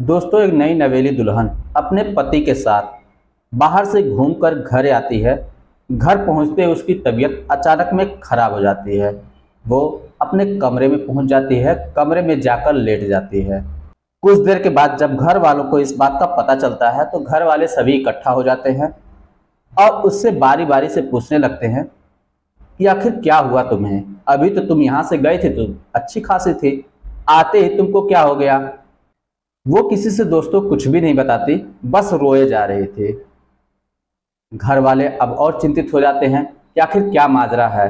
दोस्तों, एक नई नवेली दुल्हन अपने पति के साथ बाहर से घूमकर घर आती है। घर पहुंचते ही उसकी तबीयत अचानक में खराब हो जाती है। वो अपने कमरे में पहुंच जाती है, कमरे में जाकर लेट जाती है। कुछ देर के बाद जब घर वालों को इस बात का पता चलता है तो घर वाले सभी इकट्ठा हो जाते हैं और उससे बारी बारी से पूछने लगते हैं कि आखिर क्या हुआ तुम्हें? अभी तो तुम यहाँ से गए थे, तुम अच्छी खासी थी, आते ही तुमको क्या हो गया? वो किसी से दोस्तों कुछ भी नहीं बताती, बस रोए जा रहे थे। घर वाले अब और चिंतित हो जाते हैं कि आखिर क्या माजरा है।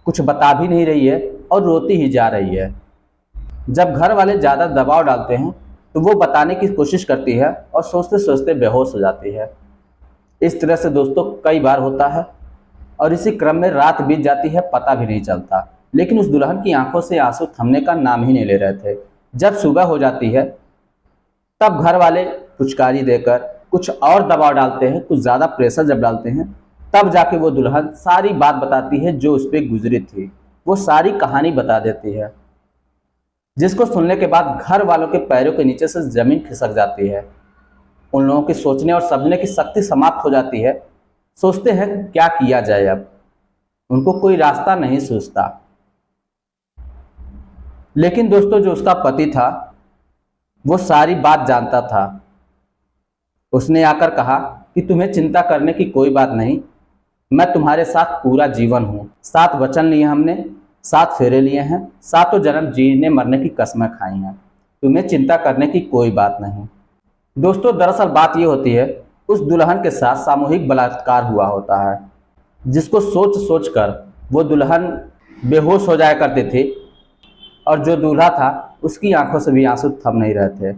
कुछ बता भी नहीं रही है और रोती ही जा रही है। जब घर वाले ज़्यादा दबाव डालते हैं तो वो बताने की कोशिश करती है और सोचते सोचते बेहोश हो जाती है। इस तरह से दोस्तों कई बार होता है और इसी क्रम में रात बीत जाती है, पता भी नहीं चलता। लेकिन उस दुल्हन की आंखों से आंसू थमने का नाम ही नहीं ले रहे थे। जब सुबह हो जाती है तब घर वाले फुचकारी देकर कुछ और दबाव डालते हैं, कुछ ज़्यादा प्रेशर जब डालते हैं तब जाके वो दुल्हन सारी बात बताती है जो उस पर गुजरी थी। वो सारी कहानी बता देती है, जिसको सुनने के बाद घर वालों के पैरों के नीचे से ज़मीन खिसक जाती है। उन लोगों की सोचने और समझने की शक्ति समाप्त हो जाती है। सोचते हैं क्या किया जाए। अब उनको कोई रास्ता नहीं सूझता। लेकिन दोस्तों, जो उसका पति था वो सारी बात जानता था। उसने आकर कहा कि तुम्हें चिंता करने की कोई बात नहीं, मैं तुम्हारे साथ पूरा जीवन हूँ। 7 वचन लिए हमने, 7 फेरे लिए हैं, 7 जन्म जीने मरने की कस्में खाई हैं। तुम्हें चिंता करने की कोई बात नहीं। दोस्तों, दरअसल बात ये होती है, उस दुल्हन के साथ सामूहिक बलात्कार हुआ होता है, जिसको सोच सोच कर वो दुल्हन बेहोश हो जाया करते थे और जो दूल्हा था उसकी आंखों से भी आंसू थम नहीं रहे थे।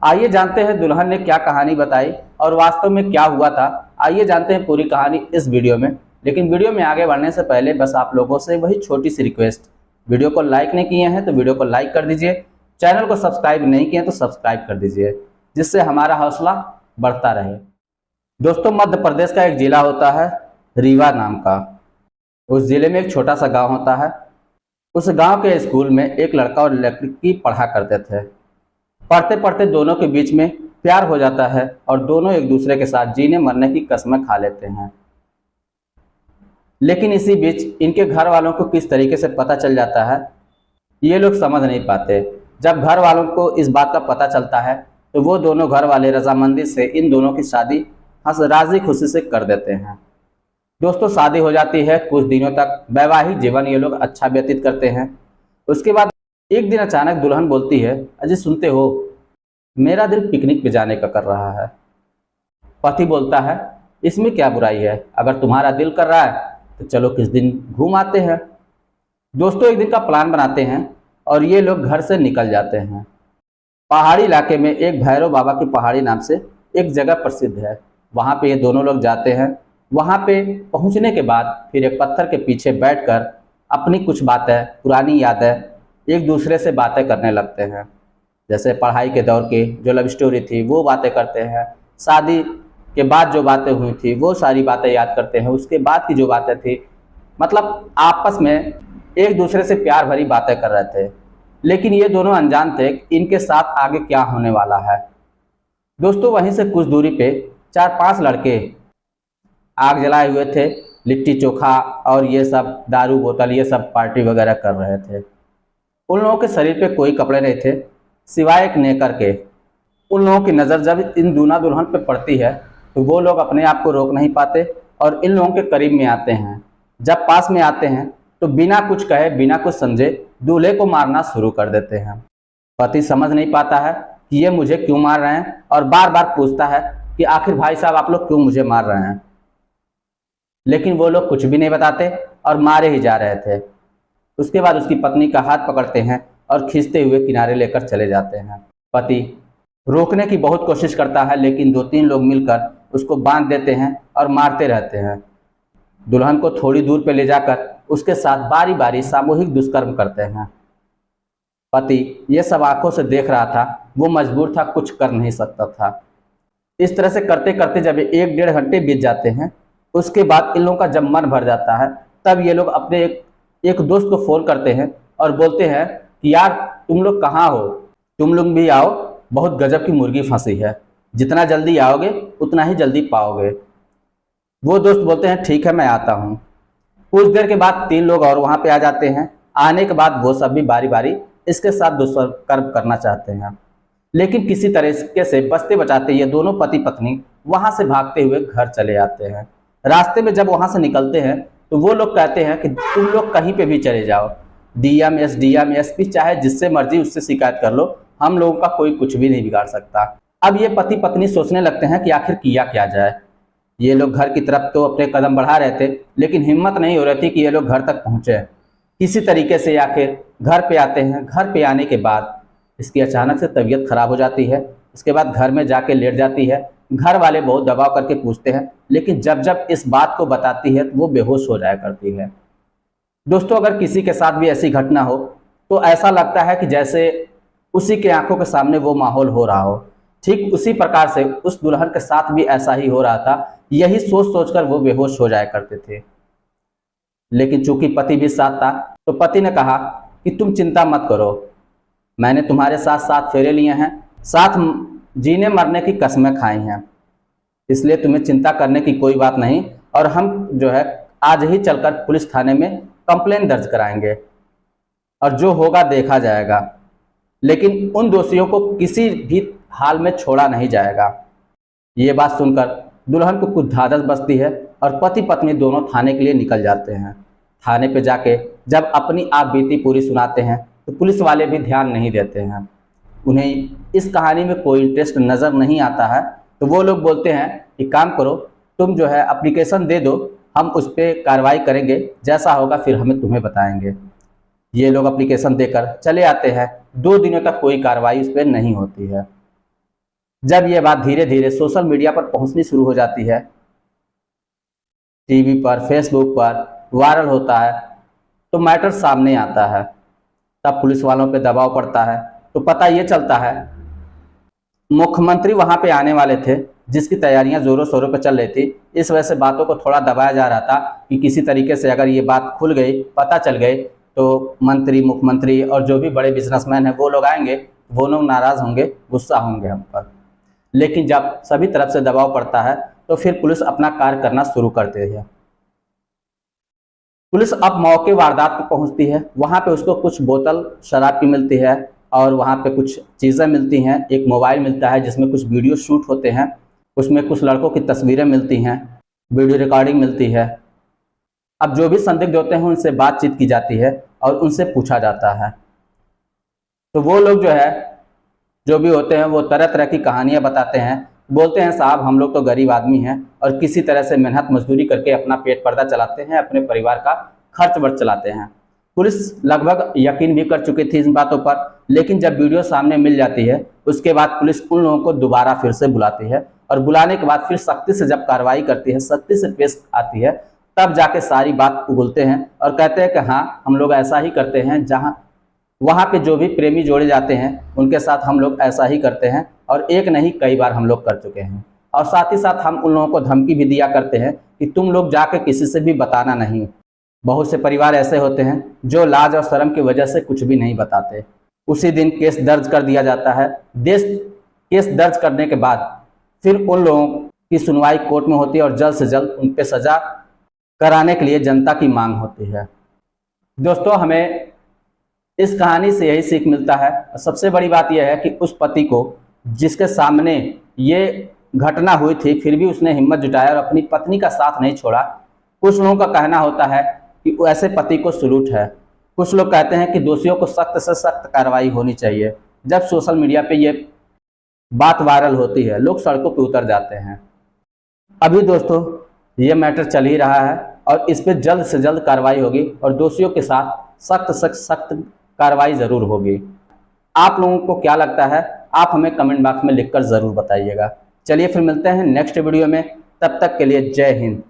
आइए जानते हैं दुल्हन ने क्या कहानी बताई और वास्तव में क्या हुआ था। आइए जानते हैं पूरी कहानी इस वीडियो में। लेकिन वीडियो में आगे बढ़ने से पहले बस आप लोगों से वही छोटी सी रिक्वेस्ट, वीडियो को लाइक नहीं किए हैं तो वीडियो को लाइक कर दीजिए, चैनल को सब्सक्राइब नहीं किए तो सब्सक्राइब कर दीजिए, जिससे हमारा हौसला बढ़ता रहे। दोस्तों, मध्य प्रदेश का एक जिला होता है रीवा नाम का। उस जिले में एक छोटा सा गाँव होता है। उस गांव के स्कूल में एक लड़का और लड़की पढ़ा करते थे। पढ़ते पढ़ते दोनों के बीच में प्यार हो जाता है और दोनों एक दूसरे के साथ जीने मरने की कस्में खा लेते हैं। लेकिन इसी बीच इनके घर वालों को किस तरीके से पता चल जाता है ये लोग समझ नहीं पाते। जब घर वालों को इस बात का पता चलता है तो वो दोनों घर वाले रजामंदी से इन दोनों की शादी राजी खुशी से कर देते हैं। दोस्तों, शादी हो जाती है। कुछ दिनों तक वैवाहिक जीवन ये लोग अच्छा व्यतीत करते हैं। उसके बाद एक दिन अचानक दुल्हन बोलती है, अजय सुनते हो, मेरा दिल पिकनिक पे जाने का कर रहा है। पति बोलता है, इसमें क्या बुराई है, अगर तुम्हारा दिल कर रहा है तो चलो किस दिन घूम आते हैं। दोस्तों, एक दिन का प्लान बनाते हैं और ये लोग घर से निकल जाते हैं। पहाड़ी इलाके में एक भैरव बाबा की पहाड़ी नाम से एक जगह प्रसिद्ध है, वहाँ पे ये दोनों लोग जाते हैं। वहाँ पे पहुँचने के बाद फिर एक पत्थर के पीछे बैठकर अपनी कुछ बातें, पुरानी यादें, एक दूसरे से बातें करने लगते हैं। जैसे पढ़ाई के दौर की जो लव स्टोरी थी वो बातें करते हैं, शादी के बाद जो बातें हुई थी वो सारी बातें याद करते हैं, उसके बाद की जो बातें थी, मतलब आपस में एक दूसरे से प्यार भरी बातें कर रहे थे। लेकिन ये दोनों अनजान थे कि इनके साथ आगे क्या होने वाला है। दोस्तों, वहीं से कुछ दूरी पे 4-5 लड़के आग जलाए हुए थे, लिट्टी चोखा और ये सब दारू बोतल ये सब पार्टी वगैरह कर रहे थे। उन लोगों के शरीर पे कोई कपड़े नहीं थे सिवाय एक नेकर के। उन लोगों की नज़र जब इन दूल्हा दुल्हन पे पड़ती है तो वो लोग अपने आप को रोक नहीं पाते और इन लोगों के करीब में आते हैं। जब पास में आते हैं तो बिना कुछ कहे, बिना कुछ समझे दूल्हे को मारना शुरू कर देते हैं। पति समझ नहीं पाता है कि ये मुझे क्यों मार रहे हैं और बार बार पूछता है कि आखिर भाई साहब आप लोग क्यों मुझे मार रहे हैं। लेकिन वो लोग कुछ भी नहीं बताते और मारे ही जा रहे थे। उसके बाद उसकी पत्नी का हाथ पकड़ते हैं और खींचते हुए किनारे लेकर चले जाते हैं। पति रोकने की बहुत कोशिश करता है, लेकिन 2-3 लोग मिलकर उसको बांध देते हैं और मारते रहते हैं। दुल्हन को थोड़ी दूर पे ले जाकर उसके साथ बारी बारी सामूहिक दुष्कर्म करते हैं। पति ये सब आंखों से देख रहा था, वो मजबूर था, कुछ कर नहीं सकता था। इस तरह से करते करते जब 1-1.5 घंटे बीत जाते हैं, उसके बाद इन लोगों का जब मन भर जाता है तब ये लोग अपने एक दोस्त को फ़ोन करते हैं और बोलते हैं कि यार तुम लोग कहाँ हो, तुम लोग भी आओ, बहुत गजब की मुर्गी फंसी है, जितना जल्दी आओगे उतना ही जल्दी पाओगे। वो दोस्त बोलते हैं ठीक है मैं आता हूँ। कुछ देर के बाद 3 लोग और वहां पे आ जाते हैं। आने के बाद वो सब भी बारी बारी इसके साथ दुष्कर्म करना चाहते हैं, लेकिन किसी तरीके से बचते बचाते ये दोनों पति पत्नी वहां से भागते हुए घर चले आते हैं। रास्ते में जब वहां से निकलते हैं तो वो लोग कहते हैं कि तुम लोग कहीं पे भी चले जाओ, डीएम एसडीएम एसपी चाहे जिससे मर्जी उससे शिकायत कर लो, हम लोगों का कोई कुछ भी नहीं बिगाड़ सकता। अब ये पति पत्नी सोचने लगते हैं कि आखिर किया क्या जाए। ये लोग घर की तरफ तो अपने कदम बढ़ा रहे थे, लेकिन हिम्मत नहीं हो रही थी कि ये लोग घर तक पहुंचे। किसी तरीके से आखिर घर पे आते हैं। घर पे आने के बाद इसकी अचानक से तबीयत खराब हो जाती है। उसके बाद घर में जाके लेट जाती है। घर वाले बहुत दबाव करके पूछते हैं, लेकिन जब जब इस बात को बताती है तो वो बेहोश हो जाया करती है। दोस्तों, अगर किसी के साथ भी ऐसी घटना हो तो ऐसा लगता है कि जैसे उसी के आंखों के सामने वो माहौल हो रहा हो। ठीक उसी प्रकार से उस दुल्हन के साथ भी ऐसा ही हो रहा था। यही सोच सोचकर वो बेहोश हो जाया करते थे। लेकिन चूंकि पति भी साथ था तो पति ने कहा कि तुम चिंता मत करो, मैंने तुम्हारे साथ 7 फेरे लिए हैं, 7 जीने मरने की कस्में खाई हैं, इसलिए तुम्हें चिंता करने की कोई बात नहीं। और हम जो है आज ही चलकर पुलिस थाने में कंप्लेन दर्ज कराएंगे और जो होगा देखा जाएगा, लेकिन उन दोषियों को किसी भी हाल में छोड़ा नहीं जाएगा। ये बात सुनकर दुल्हन को कुछ धाधस बचती है और पति पत्नी दोनों थाने के लिए निकल जाते हैं। थाने पे जाके जब अपनी आप बीती पूरी सुनाते हैं तो पुलिस वाले भी ध्यान नहीं देते हैं। उन्हें इस कहानी में कोई इंटरेस्ट नज़र नहीं आता है, तो वो लोग बोलते हैं कि काम करो, तुम जो है एप्लीकेशन दे दो, हम उस पर कार्रवाई करेंगे, जैसा होगा फिर हमें तुम्हें बताएंगे। ये लोग एप्लीकेशन देकर चले आते हैं। 2 दिनों तक कोई कार्रवाई उस पर नहीं होती है। जब ये बात धीरे धीरे सोशल मीडिया पर पहुंचनी शुरू हो जाती है, टीवी पर फेसबुक पर वायरल होता है, तो मैटर सामने आता है। तब पुलिस वालों पे दबाव पड़ता है तो पता ये चलता है मुख्यमंत्री वहां पे आने वाले थे, जिसकी तैयारियां जोरों शोरों पे चल रही थी। इस वजह से बातों को थोड़ा दबाया जा रहा था कि किसी तरीके से अगर ये बात खुल गई, पता चल गई, तो मंत्री मुख्यमंत्री और जो भी बड़े बिजनेसमैन हैं वो लोग आएंगे, वो लोग नाराज़ होंगे, गुस्सा होंगे हम पर। लेकिन जब सभी तरफ से दबाव पड़ता है तो फिर पुलिस अपना कार्य करना शुरू करती है। पुलिस अब मौके वारदात पर पहुंचती है। वहां पे उसको कुछ बोतल शराब की मिलती है और वहां पे कुछ चीज़ें मिलती हैं। एक मोबाइल मिलता है जिसमें कुछ वीडियो शूट होते हैं, उसमें कुछ लड़कों की तस्वीरें मिलती हैं, वीडियो रिकॉर्डिंग मिलती है। अब जो भी संदिग्ध होते हैं उनसे बातचीत की जाती है और उनसे पूछा जाता है। तो वो लोग जो है जो भी होते हैं वो तरह तरह की कहानियां बताते हैं। बोलते हैं साहब हम लोग तो गरीब आदमी हैं और किसी तरह से मेहनत मजदूरी करके अपना पेट पर्दा चलाते हैं, अपने परिवार का खर्च वर्च चलाते हैं। पुलिस लगभग यकीन भी कर चुकी थी इन बातों पर, लेकिन जब वीडियो सामने मिल जाती है उसके बाद पुलिस उन लोगों को दोबारा फिर से बुलाती है और बुलाने के बाद फिर सख्ती से जब कार्रवाई करती है, सख्ती से पेश आती है, तब जाके सारी बात उगलते हैं और कहते हैं कि हाँ हम लोग ऐसा ही करते हैं, जहाँ वहाँ पे जो भी प्रेमी जोड़े जाते हैं उनके साथ हम लोग ऐसा ही करते हैं और एक नहीं कई बार हम लोग कर चुके हैं। और साथ ही साथ हम उन लोगों को धमकी भी दिया करते हैं कि तुम लोग जाके किसी से भी बताना नहीं। बहुत से परिवार ऐसे होते हैं जो लाज और शर्म की वजह से कुछ भी नहीं बताते। उसी दिन केस दर्ज कर दिया जाता है। केस दर्ज करने के बाद फिर उन लोगों की सुनवाई कोर्ट में होती है और जल्द से जल्द उन पर सजा कराने के लिए जनता की मांग होती है। दोस्तों, हमें इस कहानी से यही सीख मिलता है। सबसे बड़ी बात यह है कि उस पति को जिसके सामने ये घटना हुई थी फिर भी उसने हिम्मत जुटाया और अपनी पत्नी का साथ नहीं छोड़ा। कुछ लोगों का कहना होता है कि ऐसे पति को सलूट है। कुछ लोग कहते हैं कि दोषियों को सख्त से सख्त कार्रवाई होनी चाहिए। जब सोशल मीडिया पे ये बात वायरल होती है लोग सड़कों पर उतर जाते हैं। अभी दोस्तों ये मैटर चल ही रहा है और इस पर जल्द से जल्द कार्रवाई होगी और दोषियों के साथ सख्त कार्रवाई जरूर होगी। आप लोगों को क्या लगता है आप हमें कमेंट बॉक्स में लिखकर जरूर बताइएगा। चलिए फिर मिलते हैं नेक्स्ट वीडियो में, तब तक के लिए जय हिंद।